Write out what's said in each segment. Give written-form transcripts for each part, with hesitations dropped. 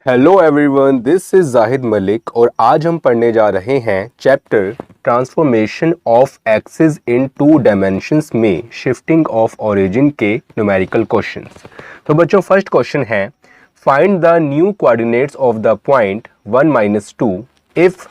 Hello everyone, this is Zahid Malik और आज हम पढ़ने जा रहे हैं chapter transformation of axis in two dimensions में शिफ्टिंग ऑफ ओरिजिन के न्यूमेरिकल क्वेश्चंस। तो बच्चों, फर्स्ट क्वेश्चन है find the new coordinates of the point 1-2 if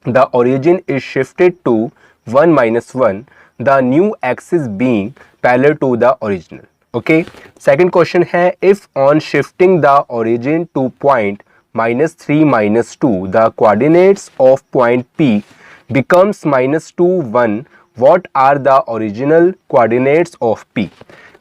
the origin is shifted to 1-1 the new axis being parallel to the original. Okay, second question है if on shifting the origin to point -3-2 the coordinates of point P becomes -2 1 what are the original coordinates of P।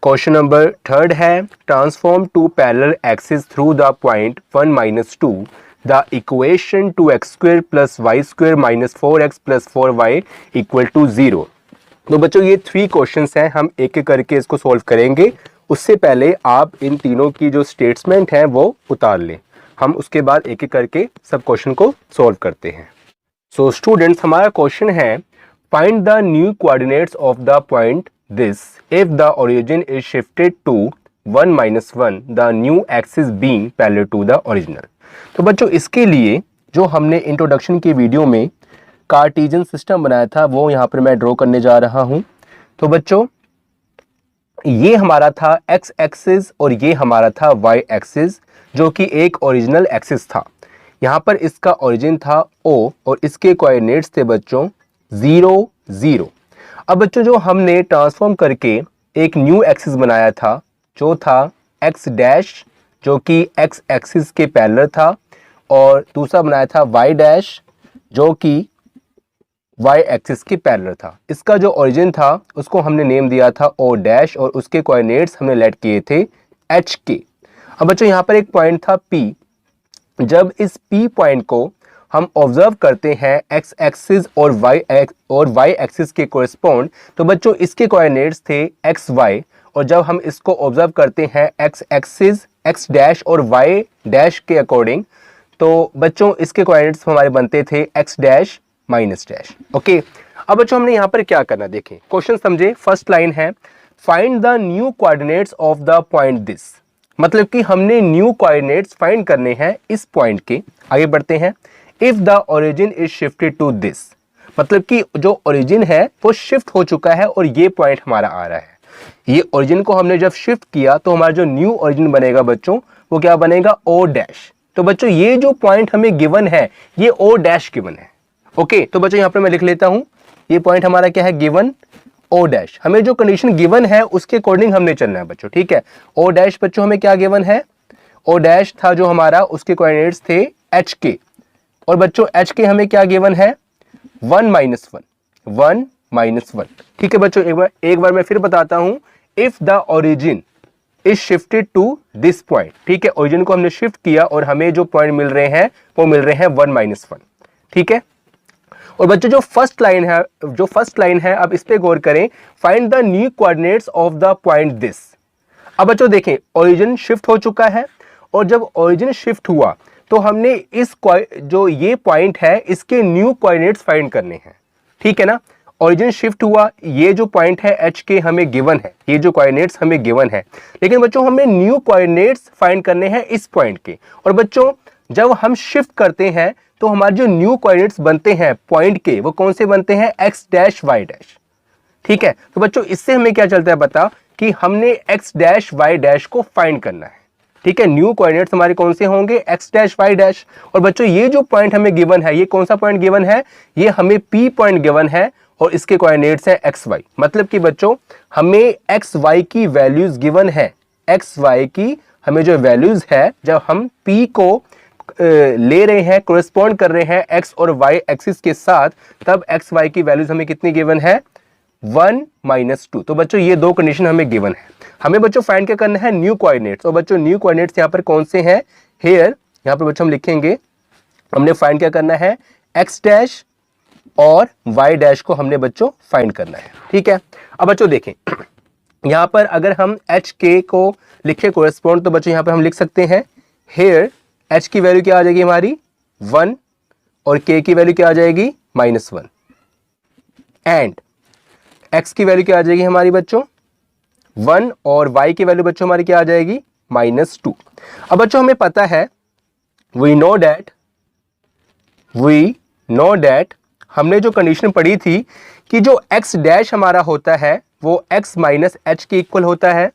Question number third है transform to parallel axis through the point 1-2 the equation to x² + y² - 4x + 4y = 0। तो बच्चों, ये 3 questions हैं, हम एक एक करके इसको सॉल्व करेंगे। उससे पहले आप इन तीनों की जो स्टेटमेंट है वो उतार लें, हम उसके बाद एक एक करके सब क्वेश्चन को सॉल्व करते हैं। सो स्टूडेंट्स, हमारा क्वेश्चन है find the new coordinates of the point this if the origin is shifted to 1-1 the new axis being parallel to the original. तो बच्चों, इसके लिए जो हमने इंट्रोडक्शन की वीडियो में कार्टेशियन सिस्टम बनाया था वो यहाँ पर मैं ड्रॉ करने जा रहा हूँ। तो बच्चों, ये हमारा था एक्स एक्सिस और ये हमारा था वाई एक्सिस, जो कि एक ओरिजिनल एक्सिस था। यहाँ पर इसका ओरिजिन था O और इसके कोऑर्डिनेट्स थे बच्चों 0 0। अब बच्चों, जो हमने ट्रांसफॉर्म करके एक न्यू एक्सिस बनाया था जो था एक्स डैश, जो कि एक्स एक्सिस के पैरेलल था, और दूसरा बनाया था वाई डैश जो कि वाई एक्सिस के पैरेलल था। इसका जो ओरिजिन था उसको हमने नेम दिया था O डैश और उसके कोऑर्डिनेट्स हमने लेट किए थे एच के। अब बच्चों, यहाँ पर एक पॉइंट था P। जब इस P पॉइंट को हम ऑब्जर्व करते हैं एक्स एक्सिस और वाई एक्सिस के कोरिस्पोंड, तो बच्चों इसके कोऑर्डिनेट्स थे एक्स वाई, और जब हम इसको ऑब्जर्व करते हैं एक्स एक्सिस एक्स डैश और वाई डैश के अकॉर्डिंग, तो बच्चों इसके कोऑर्डिनेट्स हमारे बनते थे x dash minus dash. Okay, अब बच्चों हमने यहाँ पर क्या करना, देखें क्वेश्चन समझे। फर्स्ट लाइन है find the new coordinates of the point this, मतलब कि हमने न्यू कोऑर्डिनेट्स फाइंड करने हैं इस पॉइंट के। आगे बढ़ते हैं। If the origin is shifted to this, मतलब कि जो ओरिजिन है वो शिफ्ट हो चुका है और ये पॉइंट हमारा आ रहा है। ये ओरिजिन को हमने जब शिफ्ट किया तो हमारा जो न्यू ओरिजिन बनेगा बच्चों वो क्या बनेगा O डैश। तो बच्चों, ये जो पॉइंट हमें गिवन है ये O डैश गिवन है। ओके, तो बच्चों यहाँ पर मैं लिख लेता हूं, ये पॉइंट हमारा क्या है, गिवन O डैश। हमें जो कंडीशन गिवन है उसके अकॉर्डिंग हमने चलना है बच्चों, ठीक है। O डैश बच्चों हमें क्या गिवन है, O डैश था जो हमारा, उसके कोऑर्डिनेट्स थे एच के, और बच्चों एच के हमें क्या गिवन है 1-1। ठीक है बच्चों, एक बार मैं फिर बताता हूं। If the origin is shifted to this point, ठीक है, ओरिजिन को हमने शिफ्ट किया और हमें जो पॉइंट मिल रहे हैं वो मिल रहे हैं 1-1, ठीक है। और बच्चों जो फर्स्ट लाइन है अब इस पे गौर करें, find the new coordinates of the point this. अब बच्चों देखें, ओरिजिन शिफ्ट हो चुका है और जब ओरिजिन शिफ्ट हुआ तो हमने इस जो ये पॉइंट है इसके न्यू कोऑर्डिनेट्स फाइंड करने हैं, ठीक है ना। ओरिजिन शिफ्ट हुआ, ये जो पॉइंट है एच के हमें गिवन है, ये जो कोऑर्डिनेट्स हमें गिवन है, लेकिन बच्चों हमें न्यू कोऑर्डिनेट्स फाइंड करने हैं इस पॉइंट के। और बच्चों जब हम शिफ्ट करते हैं तो हमारे जो न्यू कोऑर्डिनेट्स बनते हैं पॉइंट के वो कौन से बनते हैं, एक्स डैश वाई डैश, ठीक है। तो बच्चों इससे हमें क्या चलता है पता, कि हमने एक्स डैश वाई डैश को फाइंड करना है, ठीक है। न्यू कोऑर्डिनेट्स हमारे कौन से होंगे, एक्स डैश वाई डैश। और बच्चों ये जो पॉइंट हमें गिवन है, ये कौन सा पॉइंट गिवन है, ये हमें P पॉइंट गिवन है और इसके कोऑर्डिनेट्स हैं एक्स वाई। मतलब कि बच्चों हमें एक्स वाई की वैल्यूज गिवन है, एक्स वाई की हमें जो वैल्यूज है, जब हम P को ले रहे हैं, कोरिस्पॉन्ड कर रहे हैं एक्स और वाई एक्सिस के साथ, तब एक्स वाई की वैल्यूज हमें कितनी गिवन है, 1-2। तो बच्चों ये दो कंडीशन हमें गिवन है। हमें बच्चों फाइंड क्या करना है, न्यू कोऑर्डिनेट्स। और बच्चों न्यू कोऑर्डिनेट्स यहाँ पर कौन से हैं, हेयर, यहाँ पर बच्चों हम लिखेंगे, हमने फाइंड क्या करना है, एक्स डैश और वाई डैश को हमने बच्चों फाइंड करना है, ठीक है। अब बच्चों देखें, यहाँ पर अगर हम एच के को लिखे कोरिस्पॉन्ड, तो बच्चों यहाँ पर हम लिख सकते हैं हेयर एच की वैल्यू क्या आ जाएगी हमारी 1 और के की वैल्यू क्या आ जाएगी -1, एंड एक्स की वैल्यू क्या आ जाएगी हमारी बच्चों 1 और वाई की वैल्यू बच्चों हमारी क्या आ जाएगी -2। अब बच्चों हमें पता है वी नो डैट हमने जो कंडीशन पढ़ी थी कि जो एक्स डैश हमारा होता है वो एक्स माइनस एच के इक्वल होता है,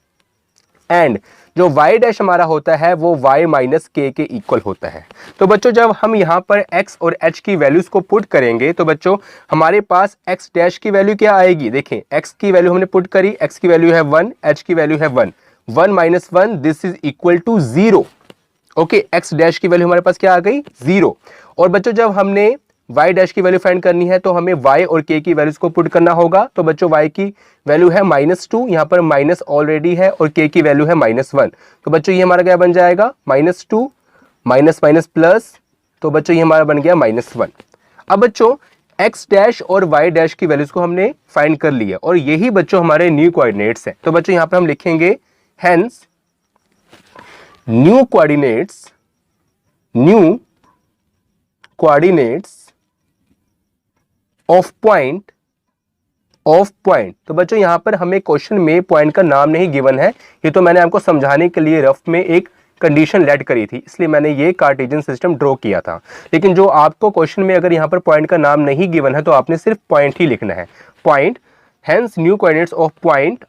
एंड जो y डैश हमारा होता है वो y माइनस के इक्वल होता है। तो बच्चों जब हम यहाँ पर x और h की वैल्यूज को पुट करेंगे तो बच्चों हमारे पास x डैश की वैल्यू क्या आएगी, देखें x की वैल्यू हमने पुट करी, x की वैल्यू है 1, h की वैल्यू है 1, 1 minus 1 this is equal to 0। Okay, x dash की वैल्यू हमारे पास क्या आ गई, 0। और बच्चों जब हमने y डैश की वैल्यू फाइंड करनी है तो हमें y और k की वैल्यूज को पुट करना होगा। तो बच्चों y की वैल्यू है -2, यहाँ पर माइनस ऑलरेडी है, और k की वैल्यू है -1। तो बच्चों ये हमारा क्या बन जाएगा, -2 माइनस माइनस प्लस, तो बच्चों ये हमारा बन गया -1। अब बच्चों x डैश और y डैश की वैल्यूज को हमने फाइंड कर लिया और यही बच्चों हमारे न्यू कोऑर्डिनेट्स हैं। तो बच्चों यहाँ पर हम लिखेंगे hence new coordinates of point. तो बच्चों यहां पर हमें क्वेश्चन में पॉइंट का नाम नहीं गिवन है, ये तो मैंने आपको समझाने के लिए रफ में एक कंडीशन लेट करी थी, इसलिए मैंने ये कार्टेशियन सिस्टम ड्रॉ किया था। लेकिन जो आपको क्वेश्चन में अगर यहां पर पॉइंट का नाम नहीं गिवन है तो आपने सिर्फ पॉइंट ही लिखना है, point. Hence new coordinates of point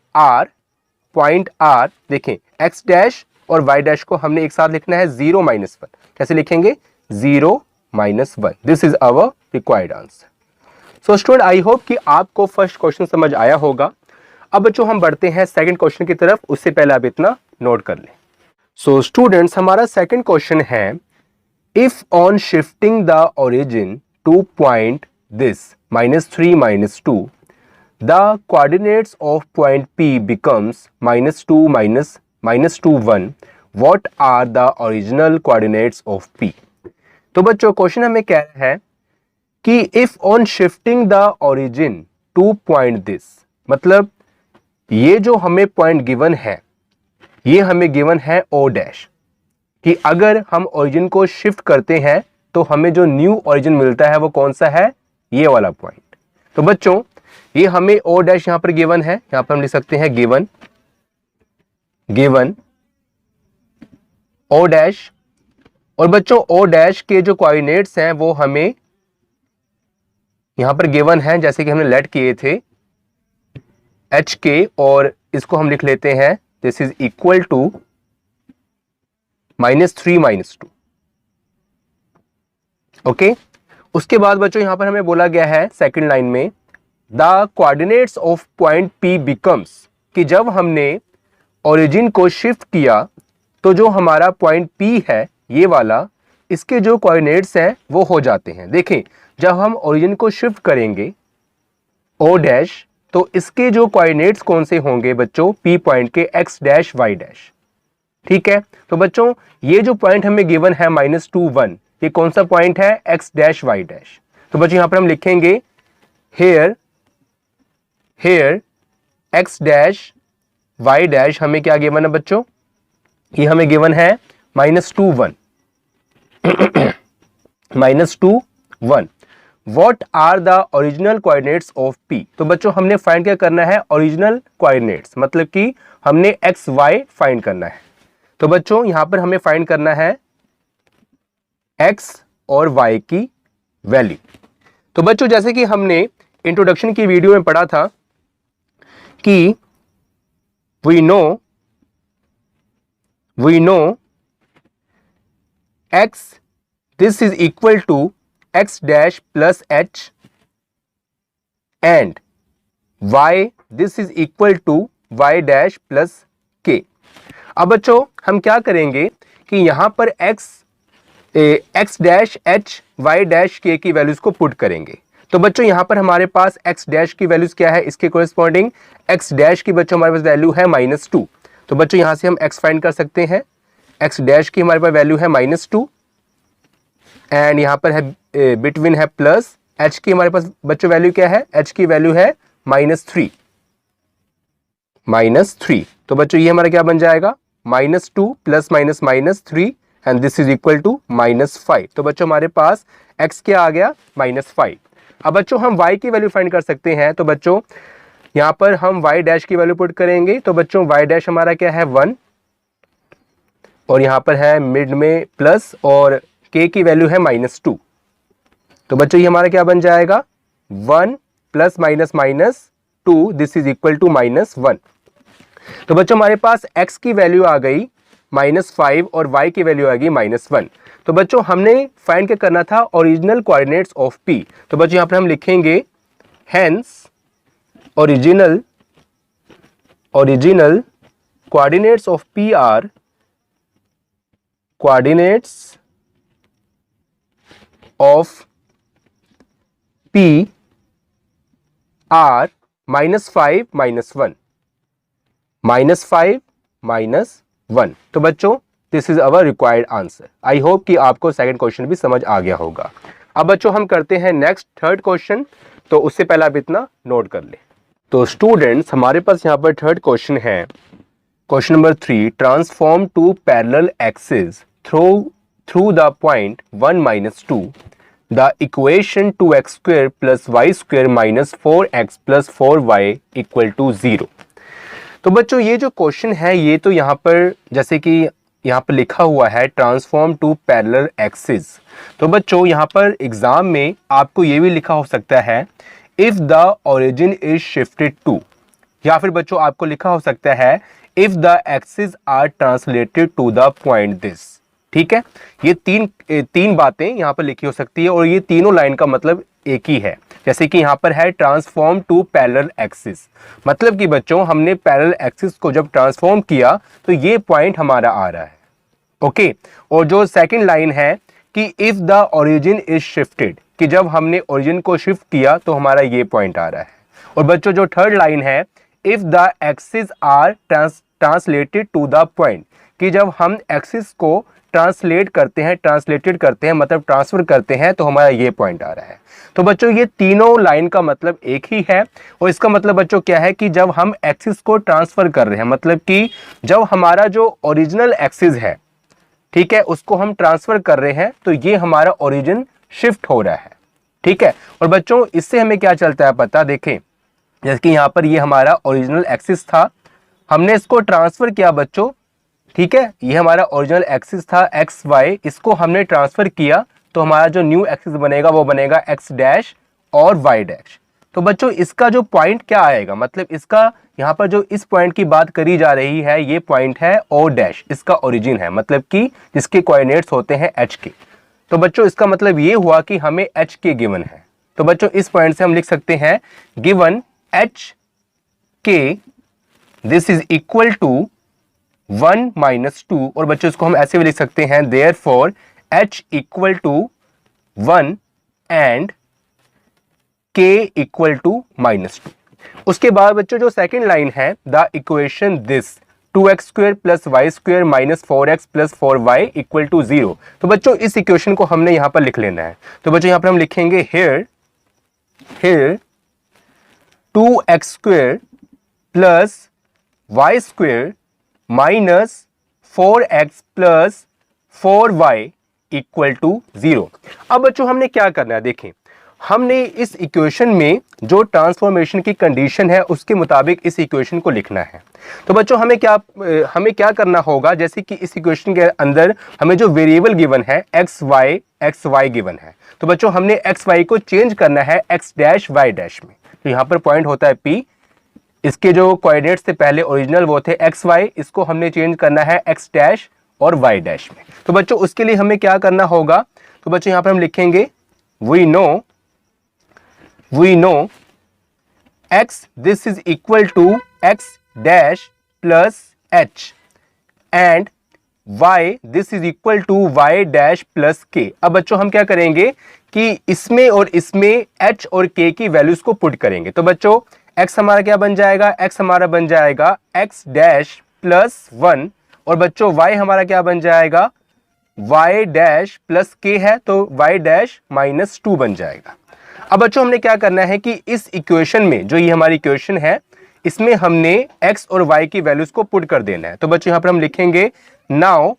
are, देखें एक्स डैश और वाई डैश को हमने एक साथ लिखना है 0 -1। कैसे लिखेंगे, 0 -1। This is our required answer. So student I hope कि आपको फर्स्ट क्वेश्चन समझ आया होगा। अब बच्चों हम बढ़ते हैं सेकंड क्वेश्चन की तरफ, उससे पहले आप इतना नोट कर लें। सो स्टूडेंट्स हमारा सेकंड क्वेश्चन है, if on shifting the origin to point this -3 -2 the coordinates of point P becomes -2 -2 1 what are the original coordinates of P। तो बच्चों क्वेश्चन हमें कह रहा है कि if on shifting the origin to point this, मतलब ये जो हमें पॉइंट गिवन है ये हमें गिवन है O डैश, कि अगर हम ओरिजिन को शिफ्ट करते हैं तो हमें जो न्यू ओरिजिन मिलता है वो कौन सा है, ये वाला पॉइंट। तो बच्चों ये हमें O डैश यहां पर गिवन है, यहां पर हम लिख सकते हैं गिवन O डैश। और बच्चों O डैश के जो कोऑर्डिनेट्स हैं वो हमें यहां पर गिवन है, जैसे कि हमने लेट किए थे एच के, और इसको हम लिख लेते हैं this is equal to -3 -2। Okay, उसके बाद बच्चों यहां पर हमें बोला गया है सेकंड लाइन में the coordinates of point P becomes, कि जब हमने ओरिजिन को शिफ्ट किया तो जो हमारा पॉइंट P है ये वाला, इसके जो कोऑर्डिनेट्स हैं वो हो जाते हैं। देखें जब हम ओरिजिन को शिफ्ट करेंगे O डैश तो इसके जो कोऑर्डिनेट्स कौन से होंगे बच्चों, P पॉइंट के x डैश y डैश। ठीक है, तो बच्चों ये जो पॉइंट हमें गिवन है -2 1, ये कौन सा पॉइंट है, x डैश y डैश। तो बच्चों यहां पर हम लिखेंगे here x dash y dash हमें क्या गिवन है बच्चों, ये हमें गिवन है -2 1 -2 1 what are the original coordinates of P। तो बच्चों हमने फाइंड क्या करना है, ओरिजिनल कोऑर्डिनेट्स, मतलब कि हमने एक्स वाई फाइंड करना है। तो बच्चों यहां पर हमें फाइंड करना है x और y की वैल्यू। तो बच्चों जैसे कि हमने इंट्रोडक्शन की वीडियो में पढ़ा था कि we know x this is equal to x dash plus h and y this is equal to y dash plus k। अब बच्चों हम क्या करेंगे कि यहां पर x dash h y dash k की वैल्यूज को पुट करेंगे। तो बच्चों यहां पर हमारे पास x डैश की वैल्यूज क्या है, इसके कोरिस्पॉन्डिंग x डैश की बच्चों हमारे पास वैल्यू है -2। तो बच्चों यहां से हम x फाइंड कर सकते हैं, x डैश की हमारे पास वैल्यू है -2 एंड यहां पर है बिटवीन है प्लस, h की हमारे पास बच्चों वैल्यू क्या है, h की वैल्यू है -3। तो बच्चों ये हमारा क्या बन जाएगा, -2 plus -3 and this is equal to -5। तो बच्चों हमारे पास x क्या आ गया, -5। अब बच्चों हम y की वैल्यू फाइंड कर सकते हैं। तो बच्चों यहां पर हम y डैश की वैल्यू पुट करेंगे। तो बच्चों y डैश हमारा क्या है 1, और यहां पर है मिड में प्लस और k की वैल्यू है -2। तो बच्चों ये हमारा क्या बन जाएगा 1 plus minus minus 2, this is equal to -1। तो बच्चों हमारे पास x की वैल्यू आ गई -5 और y की वैल्यू आ गई -1। तो बच्चों हमने फाइंड क्या करना था ओरिजिनल कोऑर्डिनेट्स ऑफ p। तो बच्चों यहां पर हम लिखेंगे hence original coordinates of p are coordinates of p are -5 -1 -5 -1। तो बच्चों this is our required answer. I hope कि आपको सेकंड क्वेश्चन भी समझ आ गया होगा। अब बच्चों हम करते हैं नेक्स्ट थर्ड क्वेश्चन। तो उससे पहले आप इतना नोट कर ले। तो स्टूडेंट्स हमारे पास यहाँ पर थर्ड क्वेश्चन है, question number 3, transform to parallel axis through the point 1 - 2 the equation 2x² + y² - 4x + 4y = 0। तो बच्चों ये जो क्वेश्चन है ये तो यहाँ पर जैसे कि यहाँ पर लिखा हुआ है ट्रांसफॉर्म टू पैरेलल एक्सिस। तो बच्चों यहाँ पर एग्जाम में आपको ये भी लिखा हो सकता है if the origin is shifted to, या फिर बच्चों आपको लिखा हो सकता है if the axis are translated to the point this. ठीक है, ये तीन बातें यहाँ पर लिखी हो सकती है और ये तीनों लाइन का मतलब एक ही है। जैसे कि यहाँ पर है ट्रांसफॉर्म टू पैरेलल एक्सिस, मतलब कि बच्चों हमने पैरेलल एक्सिस को जब ट्रांसफॉर्म किया तो ये पॉइंट हमारा आ रहा है। ओके, और जो सेकंड लाइन है कि if the origin is shifted, कि जब हमने ओरिजिन को शिफ्ट किया तो हमारा ये पॉइंट आ रहा है। और बच्चों जो थर्ड लाइन है if the axis are translated to the point, कि जब हम एक्सिस को ट्रांसलेटेड करते हैं मतलब ट्रांसफर करते हैं तो हमारा ये पॉइंट आ रहा है। तो बच्चों ये तीनों लाइन का मतलब एक ही है। और इसका मतलब बच्चों क्या है कि जब हम एक्सिस को ट्रांसफर कर रहे हैं, मतलब कि जब हमारा जो ओरिजिनल एक्सिस है, ठीक है, उसको हम ट्रांसफर कर रहे हैं तो ये हमारा ओरिजिन शिफ्ट हो रहा है। ठीक है, और बच्चों इससे हमें क्या चलता है पता, देखें जैसे कि यहाँ पर ये हमारा ओरिजिनल एक्सिस था, हमने इसको ट्रांसफर किया बच्चों। ठीक है, ये हमारा ओरिजिनल एक्सिस था एक्स वाई, इसको हमने ट्रांसफर किया तो हमारा जो न्यू एक्सिस बनेगा वो बनेगा एक्स डैश और वाई डैश। तो बच्चों इसका जो पॉइंट क्या आएगा, मतलब इसका यहाँ पर जो इस पॉइंट की बात करी जा रही है ये पॉइंट है ओ डैश, इसका ओरिजिन है, मतलब कि जिसके कोऑर्डिनेट्स होते हैं एच के। तो बच्चों इसका मतलब ये हुआ कि हमें एच के गिवन है। तो बच्चों इस पॉइंट से हम लिख सकते हैं गिवन एच के दिस इज इक्वल टू 1 - 2। और बच्चों इसको हम ऐसे भी लिख सकते हैं therefore h equal to 1 and k equal to -2। उसके बाद बच्चों जो सेकंड लाइन है the equation this 2x² + y² - 4x + 4y = 0। तो बच्चों इस इक्वेशन को हमने यहां पर लिख लेना है। तो बच्चों यहां पर हम लिखेंगे here 2x² + y² - 4x + 4y = 0। अब बच्चों हमने क्या करना है, देखें हमने इस इक्वेशन में जो ट्रांसफॉर्मेशन की कंडीशन है उसके मुताबिक इस इक्वेशन को लिखना है। तो बच्चों हमें क्या करना होगा, जैसे कि इस इक्वेशन के अंदर हमें जो वेरिएबल गिवन है एक्स वाई गिवन है, तो बच्चों हमने एक्स वाई को चेंज करना है एक्स डैश वाई डैश में। तो यहाँ पर पॉइंट होता है पी, इसके जो कोऑर्डिनेट्स थे पहले ओरिजिनल वो थे एक्स वाई, इसको हमने चेंज करना है एक्स डैश और वाई डैश में। तो बच्चों उसके लिए हमें क्या करना होगा, तो बच्चों यहाँ पर हम लिखेंगे we know x this is equal to x dash plus h and y this is equal to y dash plus k। अब बच्चों हम क्या करेंगे कि इसमें और इसमें h और k की वैल्यूज को पुट करेंगे। तो बच्चों x हमारा क्या बन जाएगा, x हमारा बन जाएगा x डैश प्लस 1 और बच्चों y हमारा क्या बन जाएगा y डैश प्लस k है तो y डैश -2 बन जाएगा। अब बच्चों हमने क्या करना है कि इस इक्वेशन में जो ये हमारी इक्वेशन है इसमें हमने x और y की वैल्यूज को पुट कर देना है। तो बच्चों यहाँ पर हम लिखेंगे नाउ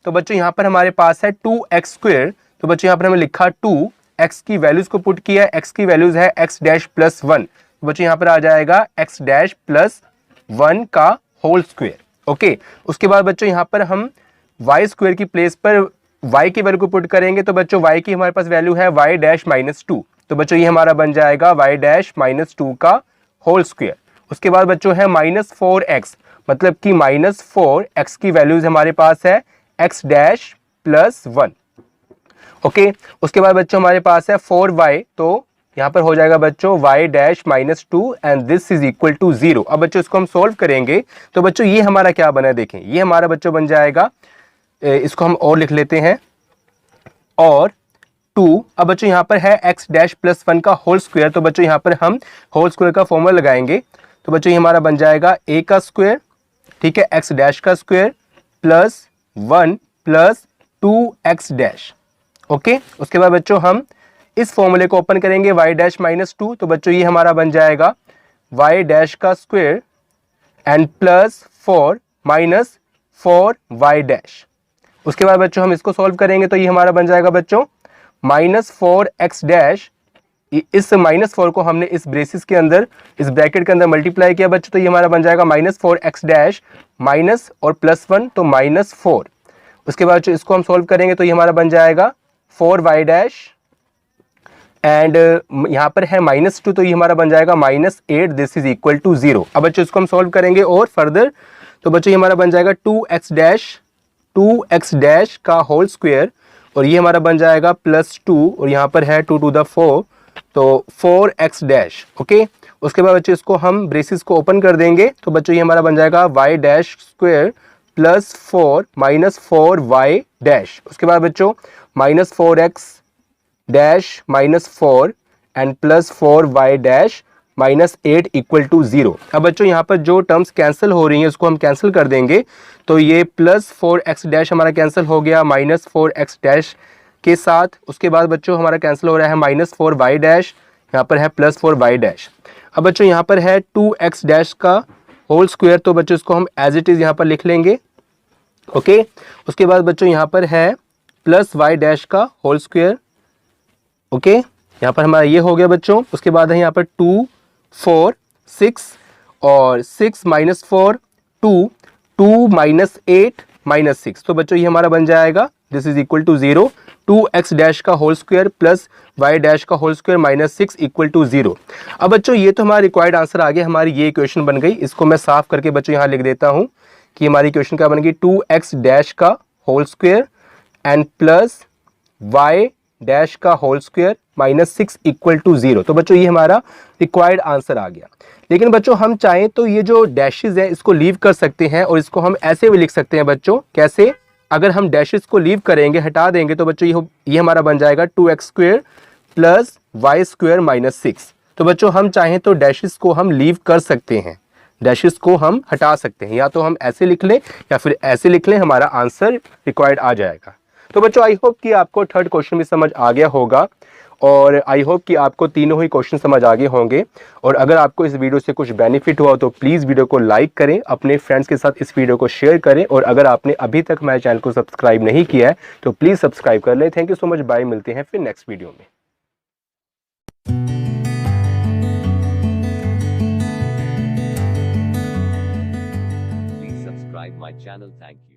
तो बच्चों यहाँ पर हमारे पास है 2x²। तो बच्चों यहाँ पर हमने लिखा 2, x की वैल्यूज को पुट किया, x की वैल्यूज है x डैश प्लस 1। तो बच्चों यहाँ पर आ जाएगा x डैश प्लस 1 का होल स्क्वायर। ओके, उसके बाद बच्चों यहाँ पर हम y² की प्लेस पर y की वैल्यू को पुट करेंगे तो बच्चों y की हमारे पास वैल्यू है y डैश माइनस 2, तो बच्चों ये हमारा बन जाएगा y डैश माइनस 2 का होल स्क्वायर। उसके बाद बच्चों है -4x, मतलब कि -4x की वैल्यूज हमारे पास है x डैश प्लस 1। ओके, उसके बाद बच्चों हमारे पास है 4y, तो यहाँ पर हो जाएगा बच्चों y dash minus 2 and this is equal to 0। अब बच्चों इसको हम सोल्व करेंगे तो बच्चों ये हमारा क्या बना है, देखें ये हमारा बच्चों बन जाएगा, इसको हम और लिख लेते हैं, और 2। अब बच्चों यहाँ पर है x डैश प्लस 1 का होल स्क्वायर, तो बच्चों यहाँ पर हम होल स्क्वायर का फॉर्मूला लगाएंगे, तो बच्चों ये हमारा बन जाएगा a का स्क्वायर, ठीक है, x डैश का square plus 1 plus 2x dash. Okay, उसके बाद बच्चों हम इस फॉर्मूले को ओपन करेंगे y डैश माइनस 2, तो बच्चों ये हमारा बन जाएगा y डैश का square and plus 4 minus 4y dash. उसके बाद बच्चों हम इसको सॉल्व करेंगे तो ये हमारा बन जाएगा बच्चों -4x डैश, इस -4 को हमने इस ब्रेसिस के अंदर, इस ब्रैकेट के अंदर मल्टीप्लाई किया बच्चों, तो ये हमारा बन जाएगा -4x डैश माइनस और प्लस 1 तो -4। उसके बाद इसको हम सॉल्व करेंगे तो ये हमारा बन जाएगा 4y डैश एंड यहाँ पर है -2, तो ये हमारा बन जाएगा -8, दिस इज इक्वल टू 0। अब बच्चों इसको हम सॉल्व करेंगे और फर्दर, तो बच्चों ये हमारा बन जाएगा 2x डैश का होल स्क्वायर, और ये हमारा बन जाएगा +2, और यहाँ पर है 2 टू द 4, तो 4x डैश। ओके, उसके बाद बच्चों इसको हम ब्रेसिस को ओपन कर देंगे, तो बच्चों ये हमारा बन जाएगा y dash square plus 4 minus 4y dash. उसके बाद बच्चों -4x dash minus 4 and plus 4y dash -8 equal to 0। अब बच्चों यहाँ पर जो टर्म्स कैंसिल हो रही हैं उसको हम कैंसिल कर देंगे, तो ये +4x डैश हमारा कैंसिल हो गया -4x डैश के साथ। उसके बाद बच्चों हमारा कैंसिल हो रहा है -4y डैश, यहाँ पर है +4y डैश। अब बच्चों यहाँ पर है 2x डैश का होल स्क्वायर, तो बच्चों इसको हम एज इट इज़ यहाँ पर लिख लेंगे। ओके, उसके बाद बच्चों यहाँ पर है +y डैश का होल स्क्वायर। ओके, यहाँ पर हमारा ये हो गया बच्चों। उसके बाद है यहाँ पर 2 4 6 और 6 - 4 2 2 - 8 -6, तो बच्चों ये हमारा बन जाएगा this is equal to 0। 2x dash का whole square plus y dash का होल स्क्वायर -6 इक्वल टू 0। अब बच्चों ये तो हमारा रिक्वायर्ड आंसर आ गया, हमारी ये इक्वेशन बन गई। इसको मैं साफ करके बच्चों यहाँ लिख देता हूँ कि हमारी इक्वेशन क्या बन गई, 2x डैश का whole square and plus y dash का होल स्क्वायर -6 इक्वल टू 0। तो बच्चों ये हमारा रिक्वायर्ड आंसर आ गया। लेकिन बच्चों हम चाहें तो ये जो डैशेस है इसको लीव कर सकते हैं, और इसको हम ऐसे भी लिख सकते हैं बच्चों। कैसे? अगर हम डैशेस को लीव करेंगे, हटा देंगे, तो बच्चों ये हमारा बन जाएगा 2x square plus y square -6। तो बच्चों हम चाहें तो डैशेस को हम लीव कर सकते हैं, डैशेस को हम हटा सकते हैं, या तो हम ऐसे लिख लें या फिर ऐसे लिख लें, हमारा आंसर रिक्वायर्ड आ जाएगा। तो बच्चों आई होप कि आपको थर्ड क्वेश्चन भी समझ आ गया होगा, और आई होप कि आपको तीनों ही क्वेश्चन समझ आ गए होंगे। और अगर आपको इस वीडियो से कुछ बेनिफिट हुआ तो प्लीज़ वीडियो को लाइक करें, अपने फ्रेंड्स के साथ इस वीडियो को शेयर करें, और अगर आपने अभी तक हमारे चैनल को सब्सक्राइब नहीं किया है तो प्लीज़ सब्सक्राइब कर लें। Thank you so much, bye, मिलते हैं फिर नेक्स्ट वीडियो में। Please subscribe my channel. Thank you.